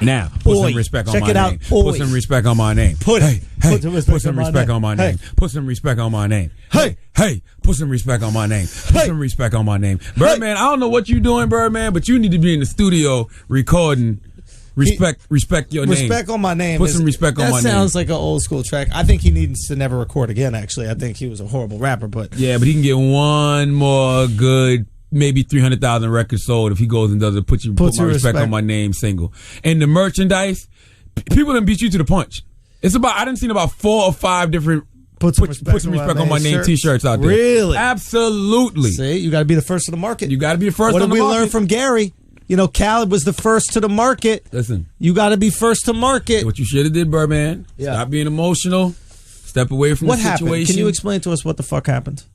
Now, put some respect on my name. Put some respect on my name. Put some respect on my name. Put some respect on my name. Hey, put some respect on my name. Put some respect on my name. Birdman, I don't know what you doing, Birdman, but you need to be in the studio recording. Respect your name. Respect on my name. Put some respect on my name. That sounds like an old school track. I think he needs to never record again, actually. I think he was a horrible rapper, but... Yeah, but he can get one more good, maybe 300,000 records sold if he goes and does it. Put my respect on my name single. And the merchandise, people done beat you to the punch. It's about, I done seen about 4 or 5 different Put some respect on my name t-shirts out there. Really? Absolutely. See, you got to be the first to the market. You got to be the first to the market. What did we learn from Gary? You know, Khaled was the first to the market. Listen. You got to be first to market. What you should have did, Birdman. Yeah. Stop being emotional. Step away from the situation. What happened? Can you explain to us what the fuck happened?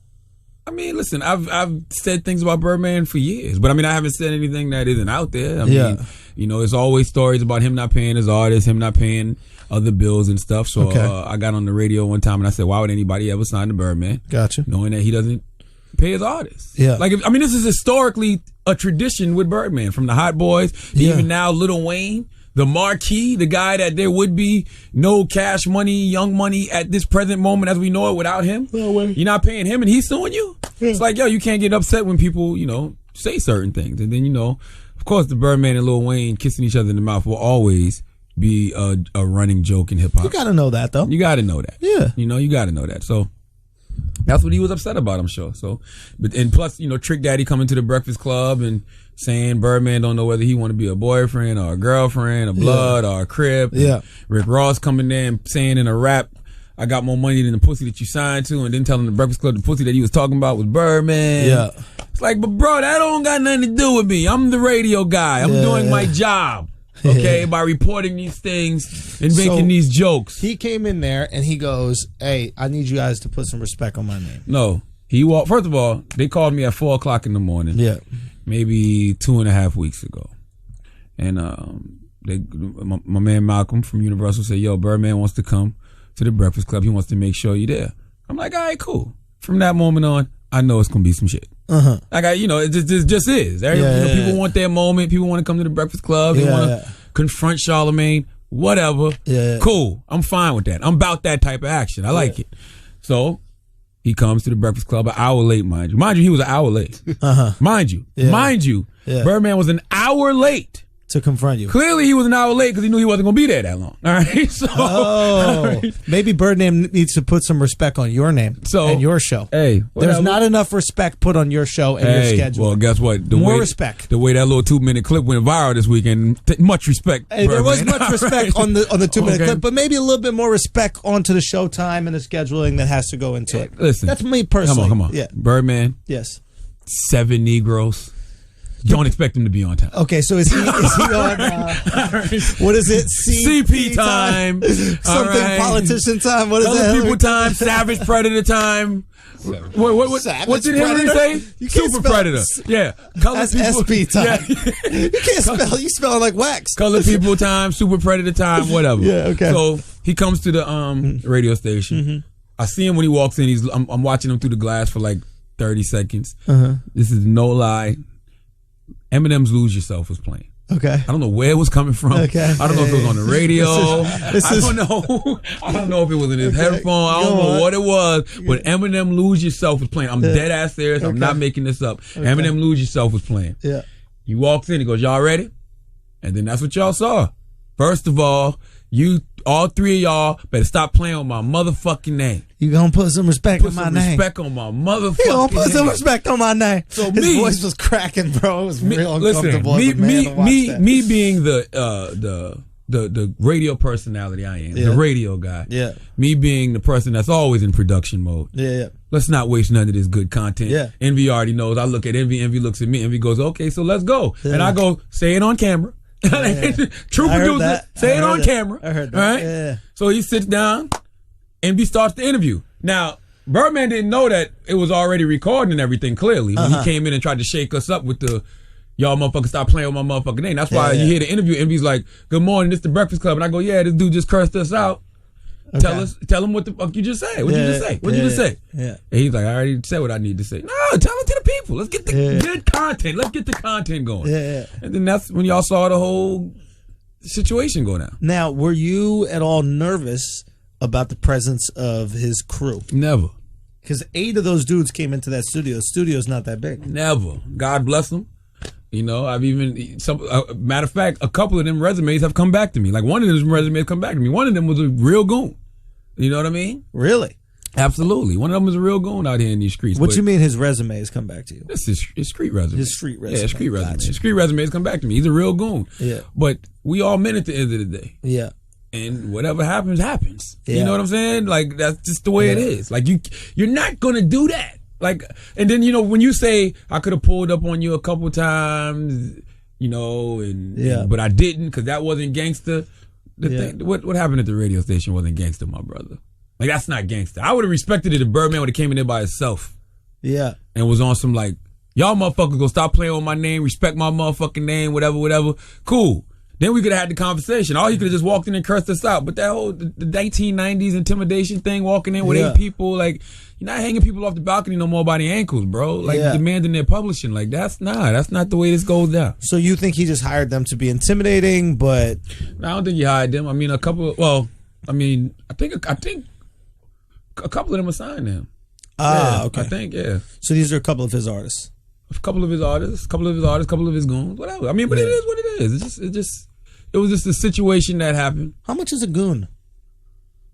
I mean, listen, I've said things about Birdman for years, but I mean, I haven't said anything that isn't out there. I mean, you know, there's always stories about him not paying his artists, him not paying other bills and stuff. So I got on the radio one time and I said, why would anybody ever sign to Birdman? Gotcha. Knowing that he doesn't pay his artists. Yeah. Like, I mean, this is historically a tradition with Birdman, from the Hot Boys to even now LilWayne, the marquee, the guy that there would be no Cash Money, Young Money at this present moment as we know it without him. You're not paying him and he's suing you? Yeah. It's like, yo, you can't get upset when people, you know, say certain things. And then, you know, of course, the Birdman and LilWayne kissing each other in the mouth will always be a running joke in hip-hop. You got to know that, though. You got to know that. Yeah. You know, you got to know that. So that's what he was upset about, I'm sure. So, and plus, you know, Trick Daddy coming to the Breakfast Club and saying Birdman don't know whether he want to be a boyfriend or a girlfriend, a blood or a crib. Yeah. Rick Ross coming there and saying in a rap, I got more money than the pussy that you signed to, and then telling the Breakfast Club the pussy that he was talking about was Birdman. Yeah. It's like, but bro, that don't got nothing to do with me. I'm the radio guy. I'm doing my job. Okay, by reporting these things and making these jokes. He came in there and he goes, hey, I need you guys to put some respect on my name. No. He walked. First of all, they called me at 4 o'clock in the morning. Yeah. Maybe 2.5 weeks ago. And my man Malcolm from Universal said, yo, Birdman wants to come to the Breakfast Club. He wants to make sure you're there. I'm like, all right, cool. From that moment on, I know it's going to be some shit. Like, you know, it just is. People want their moment. People want to come to the Breakfast Club. They want to confront Charlamagne. Whatever. Cool. I'm fine with that. I'm about that type of action. I like it. So he comes to the Breakfast Club an hour late, mind you. Mind you, he was an hour late. Mind you. Mind you. Birdman was an hour late. To confront you. Clearly, he was an hour late because he knew he wasn't going to be there that long. All right. So, maybe Birdman needs to put some respect on your name and your show. Hey, there's not enough respect put on your show and your schedule. Well, guess what? More respect. The way that little 2-minute clip went viral this weekend, much respect. Hey, there was much respect on the 2-minute clip, but maybe a little bit more respect onto the show time and the scheduling that has to go into it. Listen, that's me personally. Come on. Yeah. Birdman. Yes. 7 Negroes. Don't expect him to be on time. Okay, so is he on, what is it? CP time. Something politician time. What is that? Other people time. Savage Predator time. What did Henry say? Super Predator. Yeah. That's SP time. Yeah. You can't spell. You spell like wax. Color people time. Super Predator time. Whatever. Yeah. Okay. So he comes to the radio station. I see him when he walks in. I'm watching him through the glass for like 30 seconds. This is no lie. Eminem's "Lose Yourself" was playing. Okay. I don't know where it was coming from. Okay. I don't know if it was on the radio. I don't know. I don't know if it was in his headphone. I don't know what it was. But Eminem "Lose Yourself" was playing. I'm dead ass serious. I'm not making this up. Eminem "Lose Yourself" was playing. Yeah. He walks in. He goes, "Y'all ready?" And then that's what y'all saw. First of all, all 3 of y'all better stop playing with my motherfucking name. You gonna put some respect on my name. Put some respect on my motherfucking name. You gonna put some respect on my name. So his voice was cracking, bro. It was real uncomfortable. Listen, me being the radio personality I am, the radio guy. Yeah. Me being the person that's always in production mode. Yeah. Let's not waste none of this good content. Yeah. Envy already knows. I look at Envy. Envy looks at me. Envy goes, okay, so let's go. Yeah. And I go, say it on camera. True producer, say it on camera. I heard that. All right? Yeah. So he sits down. Envy starts the interview. Now, Birdman didn't know that it was already recording and everything, clearly. When he came in and tried to shake us up with the, y'all motherfuckers stop playing with my motherfucking name. That's why you hear the interview, Envy's like, good morning, this is the Breakfast Club. And I go, yeah, this dude just cursed us out. Okay. Tell him what the fuck you just said. What you just say? What you just say? Yeah. And he's like, I already said what I need to say. No, tell it to the people. Let's get the good content. Let's get the content going. Yeah. And then that's when y'all saw the whole situation go down. Now, were you at all nervous about the presence of his crew? Never. Because 8 of those dudes came into that studio. The studio's not that big. Never. God bless them. You know, I've even matter of fact, a couple of them resumes have come back to me. Like one of them resumes come back to me. One of them was a real goon. You know what I mean? Really? Absolutely. One of them was a real goon out here in these streets. What you mean his resume has come back to you? This is his street resume. His street resume. Yeah, street resume. Gotcha. His street resume has come back to me. He's a real goon. Yeah. But we all men at the end of the day. Yeah. And whatever happens, happens. Yeah. You know what I'm saying? Like, that's just the way it is. Like, you're not going to do that. Like, and then, you know, when you say, I could have pulled up on you a couple times, you know, but I didn't because that wasn't gangster. Thing, what happened at the radio station wasn't gangster, my brother. Like, that's not gangster. I would have respected it if Birdman would have came in there by himself. Yeah. And was on some like, y'all motherfuckers gonna stop playing with my name, respect my motherfucking name, whatever. Cool. Then we could have had the conversation. All he could have just walked in and cursed us out. But that whole the 1990s intimidation thing, walking in with 8 people, like, you're not hanging people off the balcony no more by the ankles, bro. Like, demanding their publishing. Like, that's not the way this goes down. So you think he just hired them to be intimidating, but... No, I don't think he hired them. I mean, I think a couple of them assigned him. Okay. I think, So these are a couple of his artists. A couple of his artists, couple of his goons, whatever. I mean, but it is what it is. It was just a situation that happened. How much is a goon?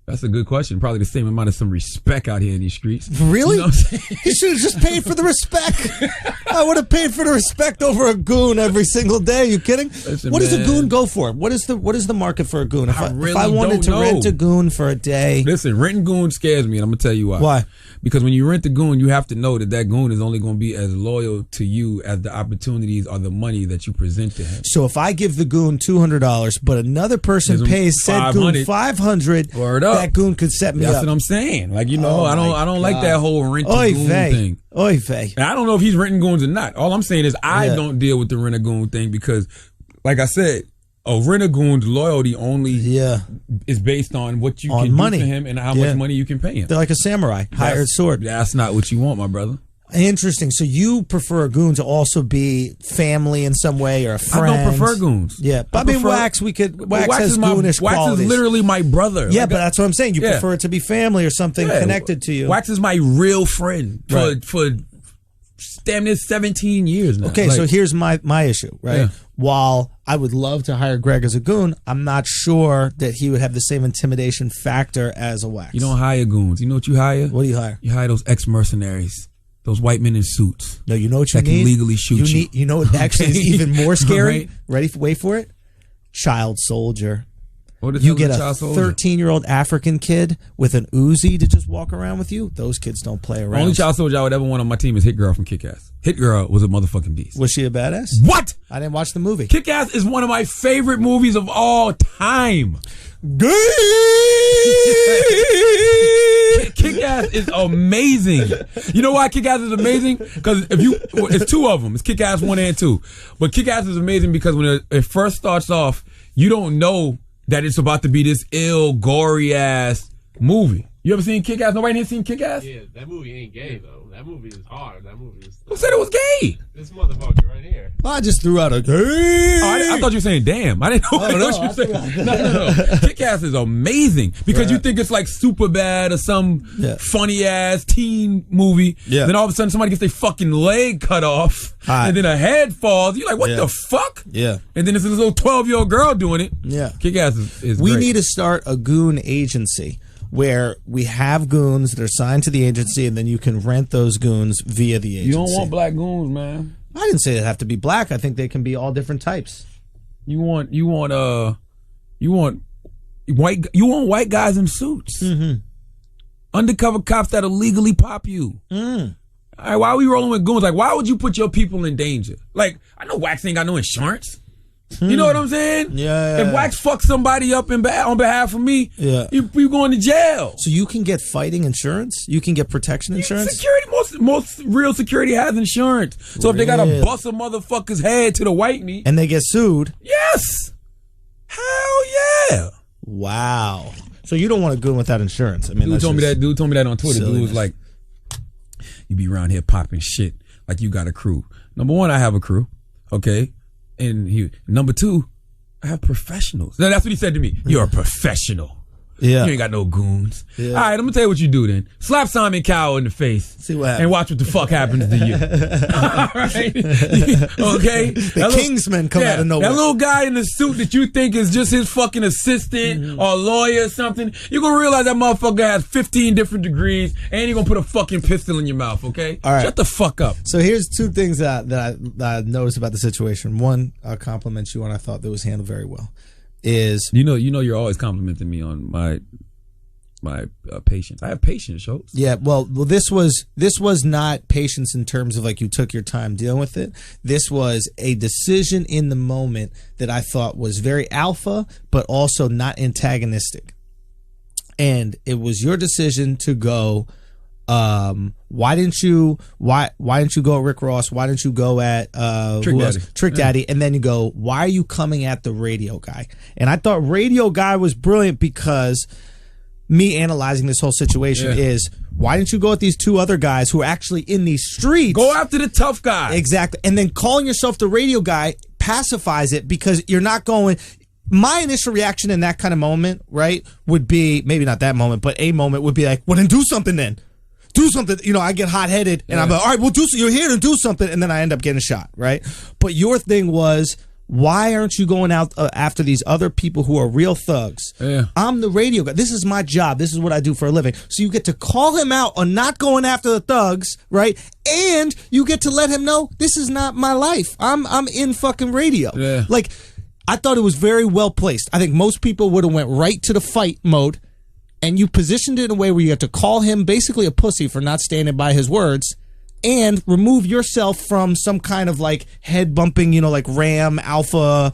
That's a good question. Probably the same amount of some respect out here in these streets. Really? You know what I'm saying? He should have just paid for the respect. I would have paid for the respect over a goon every single day. You kidding? Listen, what does a goon go for? What is the market for a goon? If I wanted to know. rent a goon for a day. Listen, renting goon scares me, and I'm gonna tell you why. Why? Because when you rent the goon, you have to know that goon is only going to be as loyal to you as the opportunities or the money that you present to him. So if I give the goon $200, but another person pays said goon $500, that goon could set me up. That's what I'm saying. Like, you know, I don't like that whole rent goon thing. Oy vey. And I don't know if he's renting goons or not. All I'm saying is I don't deal with the rent a goon thing because, like I said, a rent-a-goon's loyalty only is based on what you can do for him and how much money you can pay him. They're like a samurai, hired sword. That's not what you want, my brother. Interesting. So you prefer a goon to also be family in some way or a friend? I don't prefer goons. Yeah, but I mean, Wax has goonish qualities. Wax is literally my brother. Yeah, but that's what I'm saying. You prefer it to be family or something connected to you. Wax is my real friend for damn near 17 years now. Okay, so here's my issue, right? Yeah. While I would love to hire Greg as a goon, I'm not sure that he would have the same intimidation factor as a Wax. You don't hire goons. You know what you hire? What do you hire? You hire those ex-mercenaries. Those white men in suits. No, you know what you need? That can legally shoot you. You know what actually is even more scary? Right. Wait for it. Child soldier. You get a 13-year-old African kid with an Uzi to just walk around with you. Those kids don't play around. Only child soldier I would ever want on my team is Hit Girl from Kick-Ass. Hit Girl was a motherfucking beast. Was she a badass? What? I didn't watch the movie. Kick-Ass is one of my favorite movies of all time. Kick-Ass is amazing. You know why Kick-Ass is amazing? Because it's 2 of them. It's Kick-Ass 1 and 2. But Kick-Ass is amazing because when it first starts off, you don't know that it's about to be this ill, gory ass movie. You ever seen Kick-Ass? Nobody here seen Kick-Ass? Yeah, that movie ain't gay though. That movie is hard. That movie is. Who said it was gay? This motherfucker right here. I just threw out a gay. Oh, I thought you were saying damn. I didn't know what you were saying. No. Kick-Ass is amazing because you think it's like Superbad or some funny ass teen movie. Yeah. Then all of a sudden somebody gets their fucking leg cut off and then a head falls. You're like, what the fuck? Yeah. And then it's this little 12-year-old girl doing it. Yeah. Kick-Ass is We great. need to start a goon agency where we have goons that are signed to the agency and then you can rent those goons via the agency. You don't want black goons, man. I didn't say they have to be black. I think they can be all different types. You want white guys in suits. Mm-hmm. Undercover cops that'll legally pop you. All right, why are we rolling with goons? Like, why would you put your people in danger? Like, I know Wax ain't got no insurance. You know what I'm saying? Yeah. If Wax fucks somebody up on behalf of me, you going to jail. So you can get fighting insurance? You can get protection insurance? Security, most real security has insurance. So if they got to bust a motherfucker's head to the white meat. And they get sued? Yes. Hell yeah. Wow. So you don't want a goon without insurance. I mean, Dude told me that on Twitter. Dude was like, you be around here popping shit like you got a crew. Number one, I have a crew. Okay. And number two, I have professionals. Now, that's what he said to me. You're a professional. Yeah. You ain't got no goons. Yeah. All right, I'm going to tell you what you do then. Slap Simon Cowell in the face. See what happens. And watch what the fuck happens to you. All right? Okay? The Kingsmen come out of nowhere. That little guy in the suit that you think is just his fucking assistant or lawyer or something, you're going to realize that motherfucker has 15 different degrees and you're going to put a fucking pistol in your mouth, okay? All right. Shut the fuck up. So here's two things that I noticed about the situation. One, I'll compliment you on. I thought that was handled very well. Is you're always complimenting me on my patience. I have patience, Schultz. Yeah, well, this was not patience in terms of like you took your time dealing with it. This was a decision in the moment that I thought was very alpha, but also not antagonistic. And it was your decision to go. Why didn't you go at Rick Ross? Why didn't you go at Trick Daddy? And then you go, why are you coming at the radio guy? And I thought radio guy was brilliant because me analyzing this whole situation is, why didn't you go at these two other guys who are actually in these streets? Go after the tough guy. Exactly. And then calling yourself the radio guy pacifies it because you're not going. My initial reaction in that kind of moment, right, would be, maybe not that moment, but a moment would be like, well, then do something then. Do something. I get hot-headed and I'm like, all right, well, you're here to do something. And then I end up getting shot, right? But your thing was, why aren't you going out after these other people who are real thugs? Yeah. I'm the radio guy. This is my job. This is what I do for a living. So you get to call him out on not going after the thugs, right? And you get to let him know, this is not my life. I'm in fucking radio. Yeah. Like, I thought it was very well placed. I think most people would have went right to the fight mode. And you positioned it in a way where you had to call him basically a pussy for not standing by his words and remove yourself from some kind of like head bumping, like Ram Alpha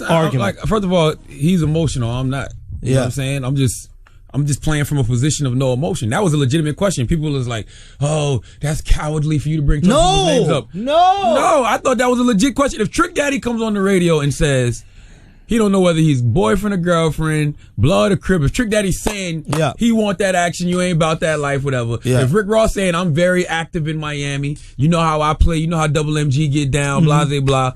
argument. First of all, he's emotional. I'm not. You know what I'm saying? I'm just playing from a position of no emotion. That was a legitimate question. People was like, oh, that's cowardly for you to bring people's names up. No, I thought that was a legit question. If Trick Daddy comes on the radio and says, he don't know whether he's boyfriend or girlfriend, blood or crib. If Trick Daddy's saying he want that action, you ain't about that life, whatever. Yeah. If Rick Ross saying I'm very active in Miami, you know how I play, you know how Double MG get down, blah, blah, blah.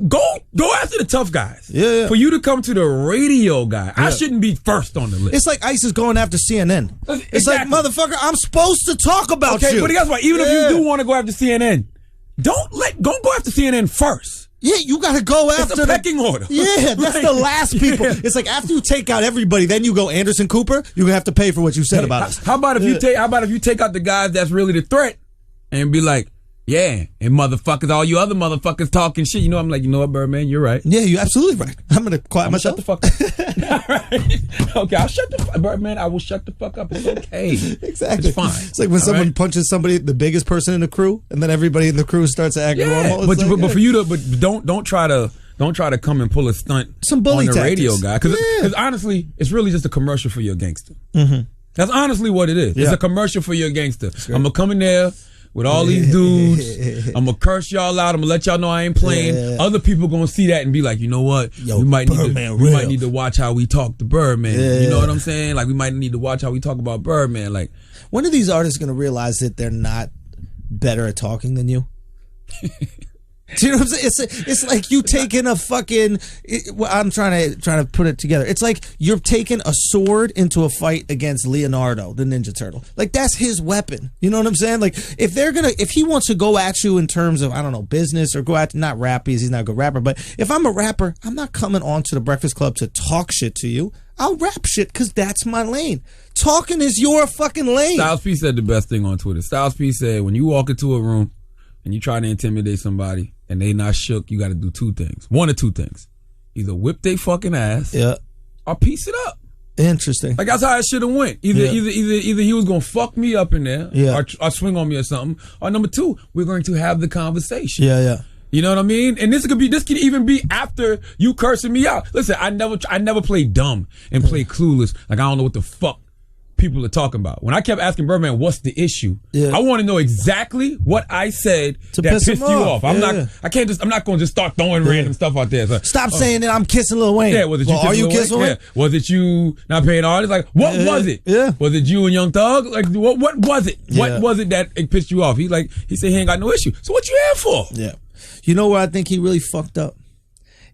Go after the tough guys. Yeah. For you to come to the radio guy, I shouldn't be first on the list. It's like ICE is going after CNN. It's like, motherfucker, I'm supposed to talk about you. But guess what? Even if you do want to go after CNN, don't go after CNN first. Yeah, you got to go after the pecking order. Yeah, that's the last people. It's like after you take out everybody, then you go Anderson Cooper. You're gonna have to pay for what you said about us. How about if you take out the guys that's really the threat and be like, yeah, and motherfuckers, all you other motherfuckers talking shit. I'm like, you know what, Birdman, you're right. Yeah, you're absolutely right. I'm gonna quiet myself. Shut the fuck up. All right. Okay, I'll shut the fuck up. Birdman, I will shut the fuck up. It's okay. Exactly. It's fine. It's like when someone punches somebody, the biggest person in the crew, and then everybody in the crew starts to act normal. But for you to, don't try to come and pull a stunt some bully on the tactics. radio guy. Because honestly, it's really just a commercial for your gangster. Mm-hmm. That's honestly what it is. Yeah. It's a commercial for your gangster. I'm gonna come in there with all these dudes. I'm gonna curse y'all out. I'm gonna let y'all know I ain't playing. Yeah. Other people gonna see that and be like, you know what? We might need to watch how we talk to Birdman. Yeah. You know what I'm saying? Like, we might need to watch how we talk about Birdman. Like, when are these artists gonna realize that they're not better at talking than you? Do you know what I'm saying? It's like you taking a fucking. I'm trying to put it together. It's like you're taking a sword into a fight against Leonardo, the Ninja Turtle. Like, that's his weapon. You know what I'm saying? Like, if he wants to go at you in terms of, I don't know, business or go at, not rap, because he's not a good rapper. But if I'm a rapper, I'm not coming on to the Breakfast Club to talk shit to you. I'll rap shit because that's my lane. Talking is your fucking lane. Styles P said the best thing on Twitter. Styles P said, when you walk into a room and you try to intimidate somebody and they not shook, you got to do two things. One of two things. Either whip they fucking ass or piece it up. Interesting. Like, that's how it should have went. Either he was going to fuck me up in there or swing on me or something. Or number two, we're going to have the conversation. Yeah. You know what I mean? And this could even be after you cursing me out. Listen, I never play dumb and play clueless. Like, I don't know what the fuck people are talking about. When I kept asking Birdman, what's the issue? I want to know exactly what I said that pissed you off. I'm not going to just start throwing random stuff out there. Like, stop saying that I'm kissing LilWayne. Yeah, was it you? Are you kissing LilWayne? Yeah. Was it you not paying artists? Like, what was it? Yeah. Was it you and Young Thug? Like, what was it? What was it that it pissed you off? He said he ain't got no issue. So what you here for? Yeah. You know where I think he really fucked up?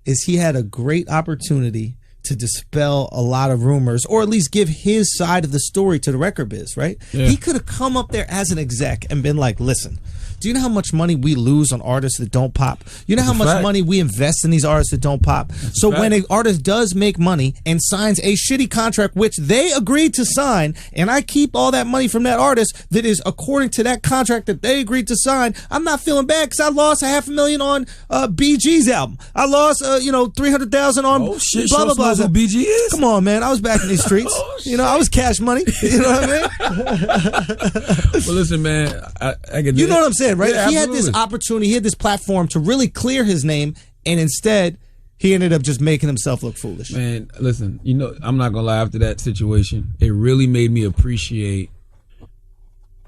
is he had a great opportunity to dispel a lot of rumors, or at least give his side of the story to the record biz, right? Yeah. He could have come up there as an exec and been like, listen, do you know how much money we lose on artists that don't pop? You know how much money we invest in these artists that don't pop? So when an artist does make money and signs a shitty contract, which they agreed to sign, and I keep all that money from that artist that is according to that contract that they agreed to sign, I'm not feeling bad because I lost $500,000 on BG's album. I lost, $300,000 on blah, blah, blah. Who BG is? Come on, man. I was back in these streets. I was cash money. You know what I mean? Well, listen, man. I get you know what I'm saying? Right? Yeah, he had this opportunity, he had this platform to really clear his name, and instead he ended up just making himself look foolish. Man, listen, I'm not gonna lie, after that situation, it really made me appreciate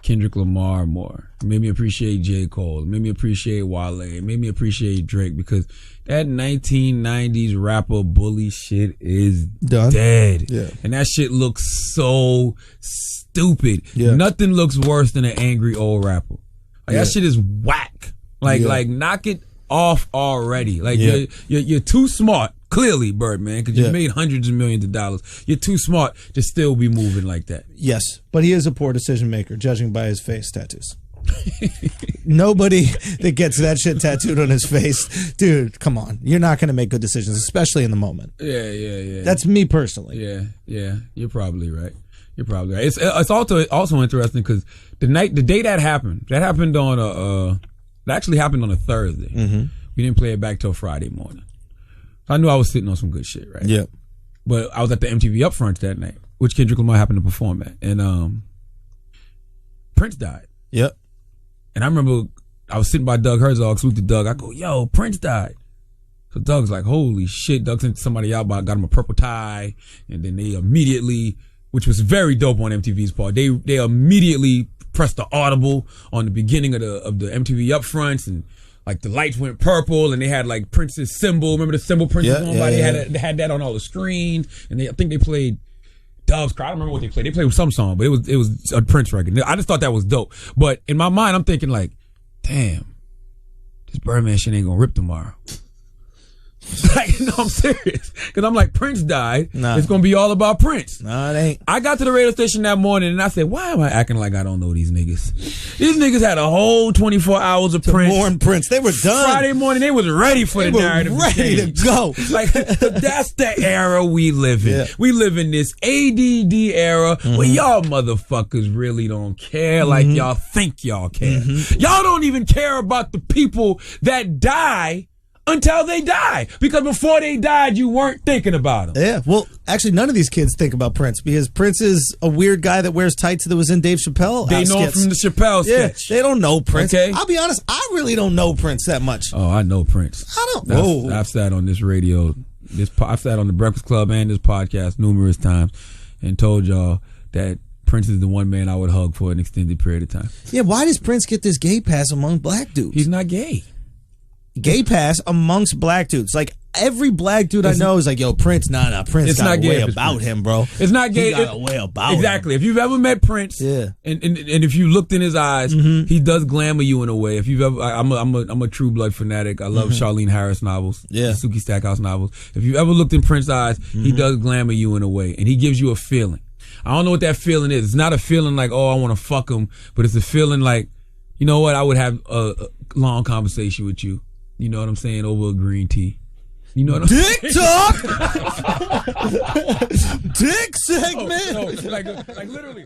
Kendrick Lamar more. It made me appreciate J. Cole. It made me appreciate Wale. It made me appreciate Drake, because that 1990s rapper bully shit is dead. Yeah. And that shit looks so stupid. Yeah. Nothing looks worse than an angry old rapper. That shit is whack. Like knock it off already. Like you're too smart. Clearly, Birdman, because you made hundreds of millions of dollars. You're too smart to still be moving like that. Yes, but he is a poor decision maker, judging by his face tattoos. Nobody that gets that shit tattooed on his face, dude, come on. You're not going to make good decisions, especially in the moment. Yeah. That's me personally. Yeah. You're probably right. It's also interesting because the day that happened on it actually happened on a Thursday. Mm-hmm. We didn't play it back till Friday morning. So I knew I was sitting on some good shit, right? Yeah. But I was at the MTV Upfronts that night, which Kendrick Lamar happened to perform at, and Prince died. Yep. And I remember I was sitting by Doug Herzog, salute to Doug. I go, yo, Prince died. So Doug's like, holy shit. Doug sent somebody out, got him a purple tie, and then they immediately, which was very dope on MTV's part, they immediately pressed the audible on the beginning of the MTV Upfronts, and like the lights went purple, and they had like Prince's symbol. Remember the symbol Prince was on? They had that on all the screens, and I think they played Dove's Cry. I don't remember what they played. They played some song, but it was a Prince record. I just thought that was dope. But in my mind, I'm thinking like, damn, this Birdman shit ain't gonna rip tomorrow. Like, no, I'm serious. Because I'm like, Prince died. Nah. It's going to be all about Prince. No, it ain't. I got to the radio station that morning and I said, why am I acting like I don't know these niggas? These niggas had a whole 24 hours of Prince. Mourn Prince. They were done. Friday morning, they was ready for the narrative. Ready to go. Like, that's the era we live in. Yeah. We live in this ADD era where y'all motherfuckers really don't care like y'all think y'all care. Y'all don't even care about the people that die until they die, because before they died, you weren't thinking about them. Yeah, well, actually, none of these kids think about Prince, because Prince is a weird guy that wears tights that was in Dave Chappelle. They know him from the Chappelle sketch. They don't know Prince. Okay. I'll be honest, I really don't know Prince that much. Oh, I know Prince. I've sat on this radio, I've sat on the Breakfast Club and this podcast numerous times and told y'all that Prince is the one man I would hug for an extended period of time. Yeah, why does Prince get this gay pass among black dudes? He's not gay. Gay pass amongst black dudes. Like, every black dude I know is like, yo, Prince, Prince got a way about him, bro. It's not gay. He got a way about him. Exactly. If you've ever met Prince, and if you looked in his eyes, he does glamour you in a way. If you've ever, I'm a True Blood fanatic. I love Charlene Harris novels, Suki Stackhouse novels. If you've ever looked in Prince's eyes, he does glamour you in a way, and he gives you a feeling. I don't know what that feeling is. It's not a feeling like, oh, I want to fuck him, but it's a feeling like, you know what, I would have a long conversation with you. You know what I'm saying? Over a green tea. You know what I'm saying? Dick talk! Dick segment! No, like literally.